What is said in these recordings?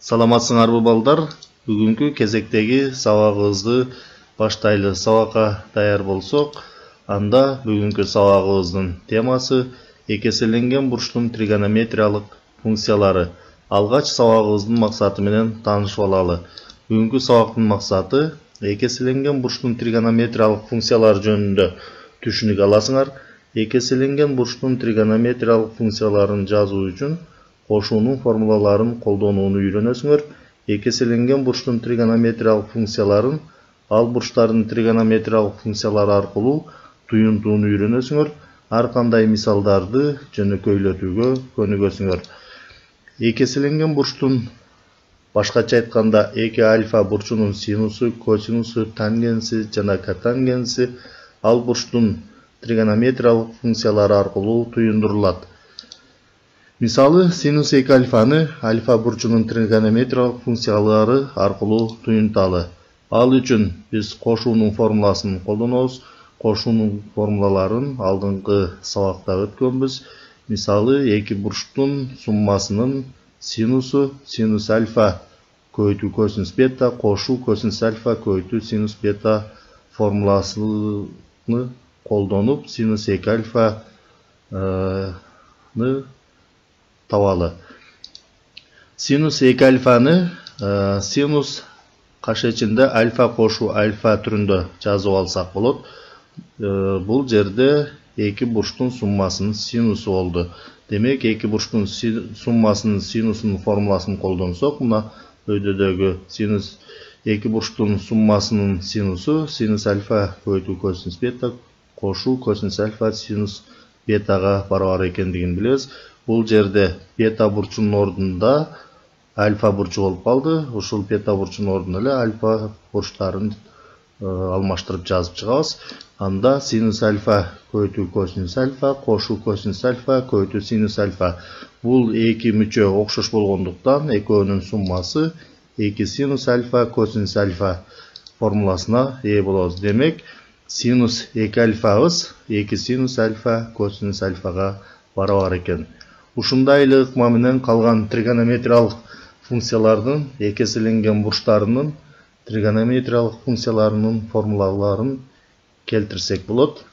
Саламатсыңарбы балдар? Бүгүнкү кезектеги сабагыбызды баштайлы. Сабакка даяр болсок, анда бүгүнкү сабагыбыздын темасы экеселенген бурчтун тригонометриялык функциялары. Алгач сабагыбыздын максаты менен таанышып алалы. Бүгүнкү сабактын максаты экеселенген бурчтун тригонометриялык функциялары жөнүндө түшүнүк аласыңар. Экеселенген бурчтун тригонометриялык функцияларын жазуу үчүн кошуунун формулаларын колдонууну үйрөнөсүңөр. Экеселенген бурчтун тригонометриялык функцияларын ал бурчтардын тригонометриялык функциялары аркылуу туюнтууну үйрөнөсүңөр. Ар кандай мисалдарды жөнөкөйлөтүүгө көнүгөсүңөр. Экеселенген бурчтун башкача айтканда 2 альфа бурчунун синусу, косинусу, тангенси жана котангенси ал бурчтун тригонометриялык функциялары аркылуу туюндурулат. Мисалы, синус 2 альфаны альфа бурчунун тригонометриялык функциялары аркылуу туюнталы. Ал үчүн биз кошуунун формуласын колдонобуз. Кошуунун формулаларын алдыңкы сабакта өткөнбүз. Мисалы, 2 бурчтун суммасынын синусу синус альфа көйтүү косинус бета кошуу косинус альфа көйтүү синус бета формуласыны колдонуп синус 2 альфаны табалы. Синус 2 альфаны синус каш ичинде альфа кошуу альфа түрүндө жазып алсак болот. Бул жерде 2 бурчтун суммасынын синусу болду. Демек 2 бурчтун суммасынын синусунун формуласын колдонсок, мына өйдөдөгү синус 2 бурчтун суммасынын синусу синус альфа көйтүү косинус бета кошуу косинус альфа синус бетага барабар экендигин билебиз. Бул жерде бета бурчунун ордунда альфа бурчу болуп калды. Ушул бета бурчунун ордуна эле альфа бурчтарын алмаштырып жазып чыгабыз. Анда синус альфа көйтүү косинус альфа кошуу косинус альфа көйтүү синус альфа. Бул эки мүчө окшош болгондуктан экөөнүн суммасы 2 синус альфа косинус альфа формуласына ээ болобуз. Демек, синус 2 альфабыз 2 синус альфа косинус альфага барабар экен. Ушундай эле ыкма менен калган тригонометриялык функциялардын экеселенген бурчтарынын тригонометриялык функцияларынын формулаларын келтирсек болот.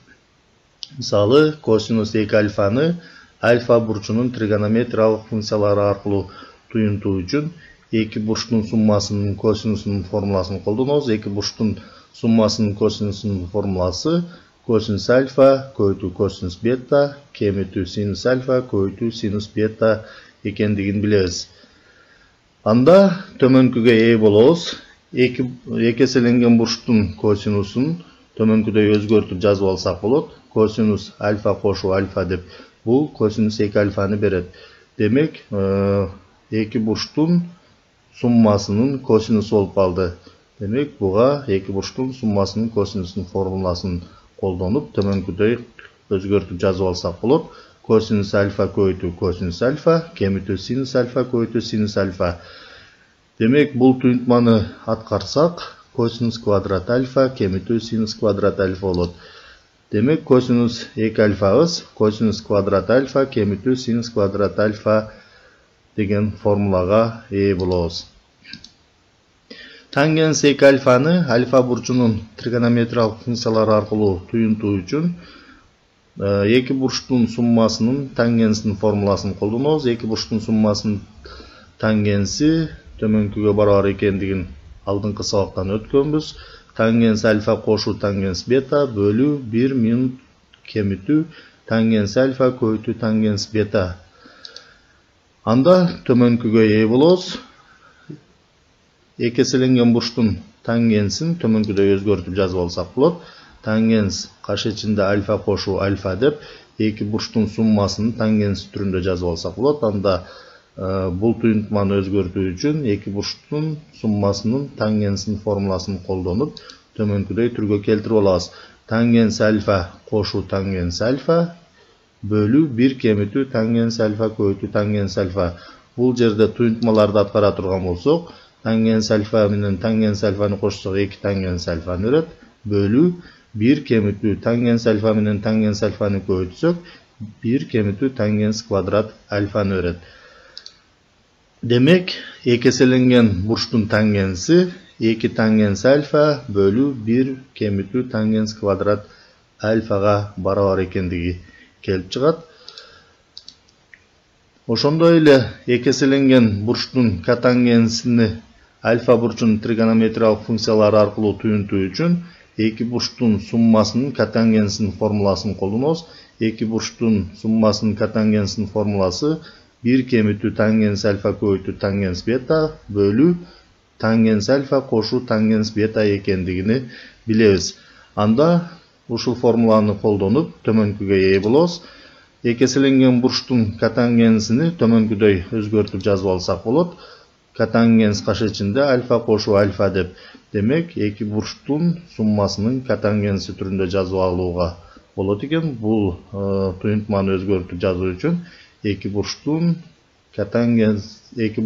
Мисалы, косинус 2 альфаны альфа бурчунун тригонометриялык функциялары аркылуу туюнтуу үчүн 2 бурчтун суммасынын косинусунун формуласын колдонобуз. 2 бурчтун суммасынын косинусунун формуласы косинус альфа көйтүү косинус бета кемитүү синус альфа көйтүү синус бета экендигин билебиз. Анда төмөнкүгө ээ болобуз. Экеселенген бурчтун косинусун төмөнкүдөй өзгөртүп жазып алсак болот. Косинус альфа кошуу альфа деп бул косинус 2 альфаны берет. Демек, 2 бурчтун суммасынын косинусу болуп калды. Демек, буга 2 бурчтун суммасынын косинусунун формуласын колдонуп төмөнкүдөй өзгөртүп жазып алсак болот. Косинус альфа көйтүү косинус альфа кемитүү синус альфа көйтүү синус альфа. Демек, бул туюнтманы аткарсак, косинус квадрат альфа кемитүү синус квадрат альфа болот. Демек, косинус 2 альфабыз косинус квадрат альфа кемитүү синус квадрат альфа деген формулага ээ болобуз. Тангенс 2 альфаны альфа бурчунун тригонометриялык функциялары аркылуу туюнтуу үчүн 2 бурчтун суммасынын тангенсинин формуласын колдонобуз. 2 бурчтун суммасынын тангенси төмөнкүгө барабар экендигин алдыңкы сабактан өткөнбүз. Тангенс альфа кошуу тангенс бета бөлүү 1 минус кемитүү тангенс альфа көйтүү тангенс бета. Анда төмөнкүгө ээ болобуз. Экеселенген бурчтун тангенсин төмөнкүдөй өзгөртүп жазып алсак болот. Тангенс каш ичинде альфа кошуу альфа деп 2 бурчтун суммасынын тангенси түрүндө жазып алсак болот. Анда бул туюнтманы өзгөртүү үчүн 2 бурчтун суммасынын тангенсинин формуласын колдонуп төмөнкүдөй түргө келтирип алабыз. Тангенс альфа кошуу тангенс альфа бөлүү 1 кемитүү тангенс альфа көйтүү тангенс альфа. Бул жерде туюнтмаларды аткара турган болсок, тангенс альфа менен тангенс альфаны кошсок 2 тангенс альфаны берет. Бөлүү 1 кемитүү тангенс альфа менен тангенс альфаны көйтсөк 1 кемитүү тангенс квадрат альфаны берет. Demek ekeselengen burçtun tangensi 2 tangens alfa bölü 1 kemitu tangens kvadrat alfaga barabar ekendigi kelip çıgat. Oşondoy ele ekeselengen burçtun katangensini alfa burçunun trigonometriyalыk funksiyalары arkылуу tuyuntuu үчүn 2 burçtun summasının katangensinin formulasyny koldonoz. 2 burçtun summasının katangensinin formulası 1 kemitu tangens alfa köydü tangens beta bölü tangens alfa koşu tangens beta ekendigini bileriz. Anda uşul formulаны koldonup tömönküge eye bolobuz. Ekeselengen burçtun katangensini tömönküдөй özgörtüp жазып alsak bolot. Katangens kaş içinde alfa koşu alfa dep. Demek 2 burçtun summasının katangensi türünde жазып alууга bolot eken. Bul tuyuntmаны özgörtüp жазуу үчүn 2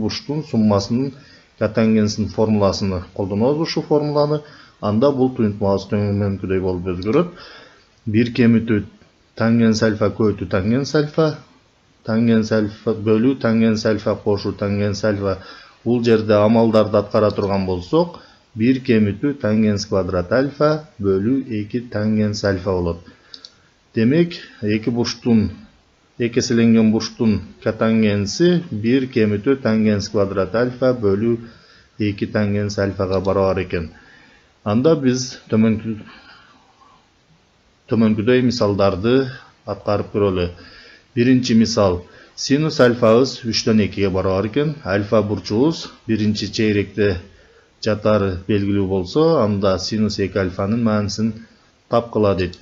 burçtun summasının katangensinin formulasyny koldonoz şu formulany. Anda bul tuyuntmabız tömönküдөй bolup özgöröt. 1 kemitu tangens alfa köydü tangens alfa bölü tangens alfa koşu tangens alfa. Bul jerde amaldарды atkara turgan bolsok 1 kemitu tangens kvadrat alfa bölü 2 tangens alfa bolot. Demek 2 burçtun ekeselengen burçtun katangensi 1 kemitu tangens kvadrat alfa bölü 2 tangens alfaga barabar eken. Anda biz tömönküдөй misaldardı atkarıp görölü. Birinci misal sinus alfabız 3'ten 2'ye barabar eken. Alfa burçubuz birinci çeyrekte jatarı belgilүү bolsa, anda sinus 2 alfanın ma'nisin tapkıla deyt.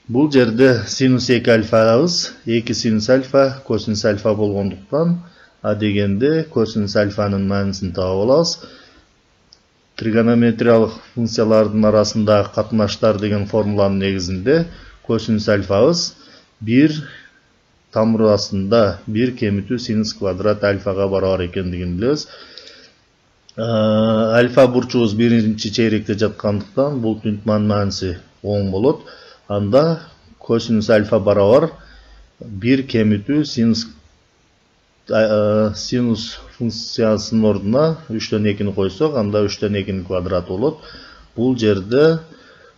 Bul jerde sinus 2 alfabız 2 sinus alfa kosinus alfa bolgonduktan a degende kosinus alfanın ma'nisin tapa bolabız. Trigonometriyalık funksiyalardın arasında katnaşlar degen formulanın negizinde kosinus alfabız 1 tamrasında 1 kemitu sinus kvadrat alfaga barabar ekendigini biliriz. Alfa burçubuz birinci çeyrekte jatkandıktan bul tuyuntmanın ma'nisi 10 bolot. Anda kosinus alfa barabar 1 kemitu sinus funksiyasının orduna 3'ten 2'ni koysak, anda 3'ten 2'nin kvadratı bolot. Bul jerde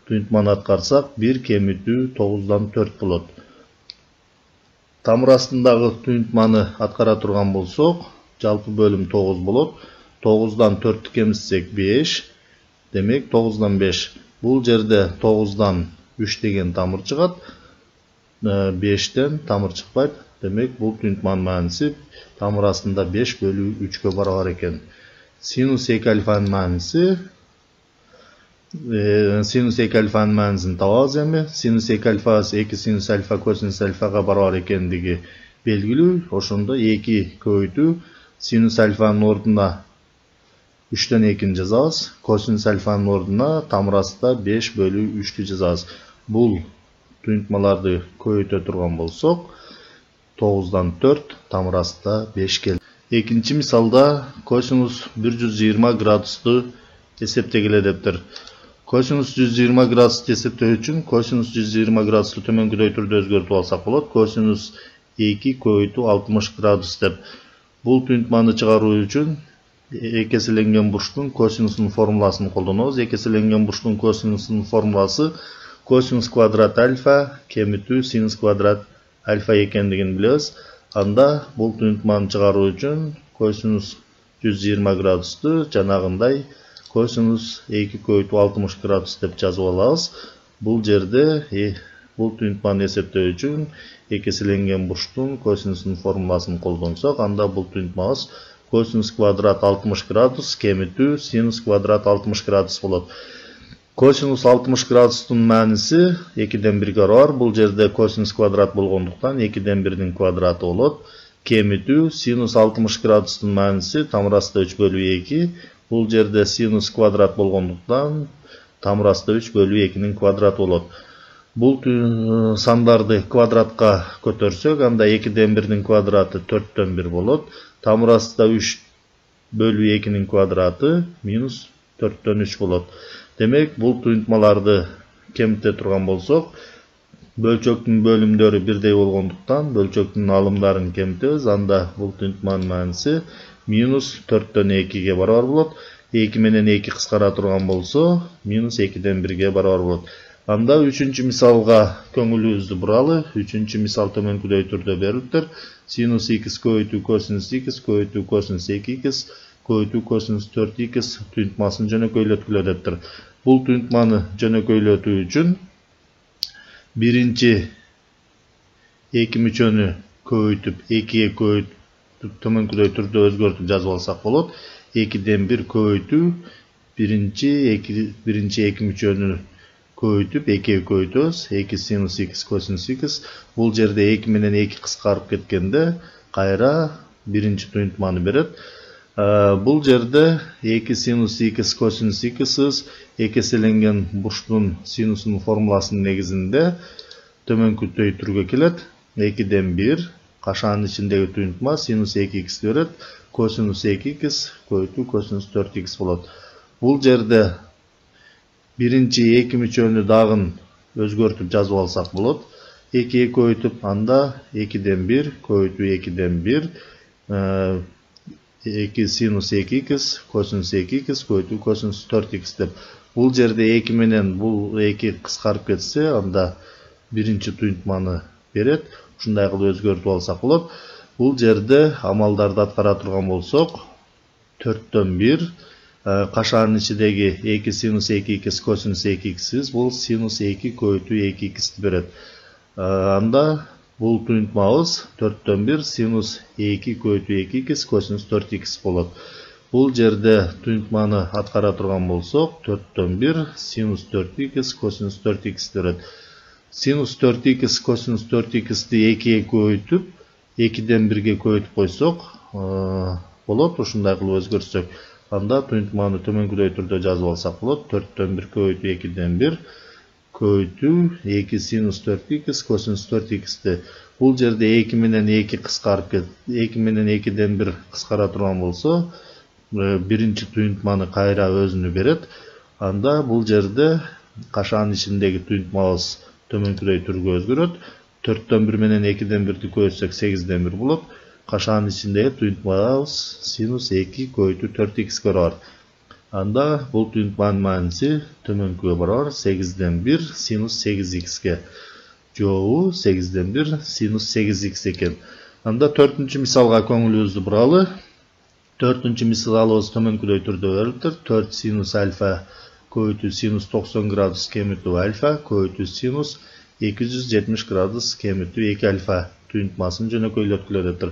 tuyuntmаны atkarsak 1 kemitu 9'dan 4 bolot. Tamır astındagı tuyuntmаны atkara turgan bolsok, jalpı bölüm 9 bolot. 9'dan 4'tü kemitsek 5. Demek 9'dan 5. Bul jerde 9'dan 3 degen tamır çıgat. 5'ten tamır çıkpayt. Demek bu tuyuntmanın ma'nisi tamır astında 5 bölü 3'e barabar eken. Sinus 2 alfanın ma'nisi sinus 2 alfanın ma'nisini tababız emi. Sinus 2 alfa 2 sinus alfa kosinus alfaga barabar ekendigi belgilүү. Oşonda 2 köydü sinus alfanın orduna 3'ten 2'ni жазабыз. Kosinus alfanın orduna tamır astında 5 bölü 3'tü жазабыз. Bul tuyuntmalarda köydü turgan bolsok 9'dan 4 tamır astında 5 geldi. İkinci misalda kosinus 120 graduslu eseptegile deptir. Kosinus 120 graduslu eseptөө üçün kosinus 120 graduslu tömönküдөй түрдө özgörtüp alsak bolot. Kosinus 2 köydü 60 gradus dep. Bul tuyuntmаны çıgarуу üçün ekeselengen burçtun kosinusunun formulasyny koldonoz. Ekeselengen burçtun kosinusunun formulası kosinus kvadrat alfa kemitu sinus kvadrat alfa ekendigini biliriz. Anda bul tuyuntmаны çıgarуу üçün kosinus 120 graduslu janagınday kosinus 2 köydü 60 gradus dep жазып alabız. Bul jerde bul tuyuntmаны eseptөө üçün ekeselengen burçtun kosinusunun formulasyny koldonsok, anda bul tuyuntmabız kosinus kvadrat 60 gradus kemitu sinus kvadrat 60 gradus bolot. Kosinus 60 gradustun ma'nisi 2'den 1'ge barabar. Bul jerde kosinus kvadrat bolgonduktan 2'den 1'nin kvadratı bolot. Kemitu sinus 60 gradustun ma'nisi tamır astında 3 bölü 2. Bul jerde sinus kvadrat bolgonduktan tamır astında 3 bölü 2'nin kvadratı bolot. Bul sandardı kvadratga kötörsök, anda 2'den 1'nin kvadratı 4'ten 1 bolot. Tamır astında 3 bölü 2'nin kvadratı minus 4'ten 3 bolot. Demek bul tuyuntmalarda kemite turgan bolsok, bölçöktün bölümleri birday bolgonduktan bölçöktün alımlarını kemitebиз, anda bul tuyuntmanın ma'nisi минус 4-төн 2-ге барабар болот. 2 менен 2 кыскара турган болсо, минус 2-ден 1-ге барабар болот. Анда 3-чү мисалга көңүлүбүздү буралы. 3-чү мисал төмөнкүдөй түрдө берилиптир. Синус x көбөйтүү косинус x көбөйтүү косинус 2x көбөйтүү косинус 4x түнтмасын жөнөкөйлөткүлөдөптүр. Бул түнтманы жөнөкөйлөтүү үчүн биринчи 2 мүчөнү көбөйтүп 2-ге көбөйтүп төмөнкүдөй түрдө өзгөртүп жазып алсак болот. 2-ден 1 көбөйтүү биринчи 2 мүчөнү көбөйтүп 2-ге көбөйтөбүз. 2 синус x косинус x. Бул жерде 2 менен 2 кыскарып кеткенде кайра биринчи түнтманы берет. Бул жерде 2 синус x косинус x экеселенген бурчтун синусунун формуласынын негизинде төмөнкүдөй түргө келет. 2-ден 1 кашаанын ичиндеги түнтма синус 2x берет. Косинус 2x көбөйтүү косинус 4x болот. Бул жерде биринчи 2 мүчөнү дагы өзгөртүп жазып алсак болот. 2-ге көбөйтүп, анда 2-ден 1 көбөйтүү 2-ден 1 2 синус 2x косинус 2x көбөйтүү косинус 4x деп. Бул жерде 2 менен бул 2 кыскарып кетсе, анда биринчи түнтманы берет. Ушундай кылып өзгөртүп алсак болот. Бул жерде амалдарды аткара турган болсок, 4-төн 1 кашаанын ичидеги 2 синус 2x косинус 2x бул синус 2 көбөйтүү 2x берет. Анда бул түнтмабыз 4-төн 1 синус 2 көбөйтүү 2x косинус 4x болот. Бул жерде түнтманы аткара турган болсок, 4-төн 1 синус 4x косинус 4x берет. Синус 4x косинус 4x'ти 2-ге көбөйтүп, 2-ден 1-ге көбөйтүп койсок болот. Ушундай кылып өзгөртсөк, анда түнтманы төмөнкүдөй түрдө жазып алсак болот. 4-төн 1 көбөйтүү 2-ден 1 көбөйтүү 2 синус 4x косинус 4x'ти. Бул жерде 2 менен 2 кыскарып кетти. 2 менен 2-ден 1 кыскара турган болсо, биринчи түнтманы кайра өзүнү берет. Анда бул жерде кашаанын ичиндеги түнтмабыз төмөнкүдөй түргө өзгөрөт. 4-төн 1 менен 2-ден 1-ди көбөйтсөк 8-ден 1 болот. Кашаанын ичиндеги түнтмабыз синус 2 көбөйтүү 4x барабар. Анда бул түнтманын мааниси төмөнкүгө барабар 8-ден 1 синус 8x'ге. Жобу 8-ден 1 синус 8x экен. Анда 4-чү мисалга көңүлүбүздү буралы. 4-чү мисалыбыз төмөнкүдөй түрдө берилиптир. 4 синус альфа көбөйтүү синус 90 градус кемитүү альфа көбөйтүү синус 270 градус кемитүү 2 альфа түнтмасын жөнөкөйлөткүлөдөптүр.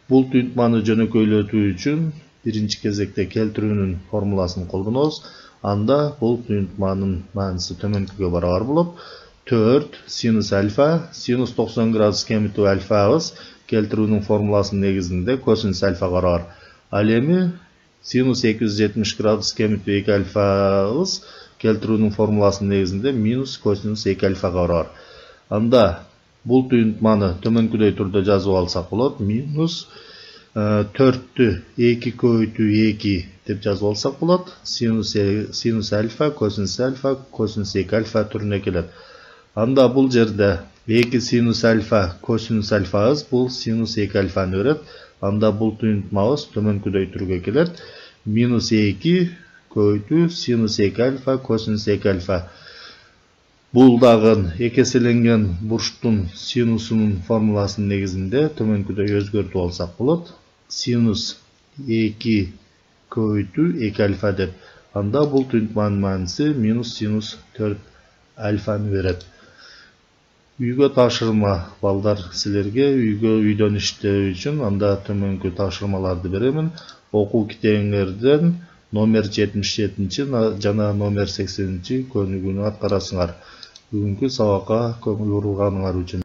Бул түнтманы жөнөкөйлөтүү үчүн биринчи кезекте келтирүүнүн формуласын колдонобуз. Анда бул түнтманын мааниси төмөнкүгө барабар болот. 4 синус альфа, синус 90 градус кемитүү альфабыз келтирүүнүн формуласынын негизинде косинус альфа барабар. Ал эми синус 270 градус кемитүү 2 альфабыз келтирүүнүн формуласынын негизинде минус косинус 2 альфага барабар. Анда бул түнтманы төмөнкүдөй түрдө жазып алсак болот. Минус 4-тү 2 көбөйтүү 2 деп жазып алсак болот. Синус альфа, косинус 2 альфа түрүнө келет. Анда бул жерде 2 синус альфа, косинус альфабыз бул синус 2 альфаны берет. Анда бул түнтмабыз төмөнкүдөй түргө келет. Минус 2 көбөйтүү синус 2 альфа, косинус 2 альфа. Бул дагы экеселенген бурчтун синусунун формуласынын негизинде төмөнкүдөй өзгөртүп алсак болот. Синус 2 көбөйтүү 2 альфа деп. Анда бул түнтманын мааниси минус синус 4 альфаны берет. Үйгө тапшырма балдар, силерге үйдөн иштөө үчүн анда төмөнкү тапшырмаларды беремин. Окуу китебиңерден номер 77 жана номер 80 көнүгүүнү аткарасыңар. Бүгүнкү сабакка көңүл бурганыңар үчүн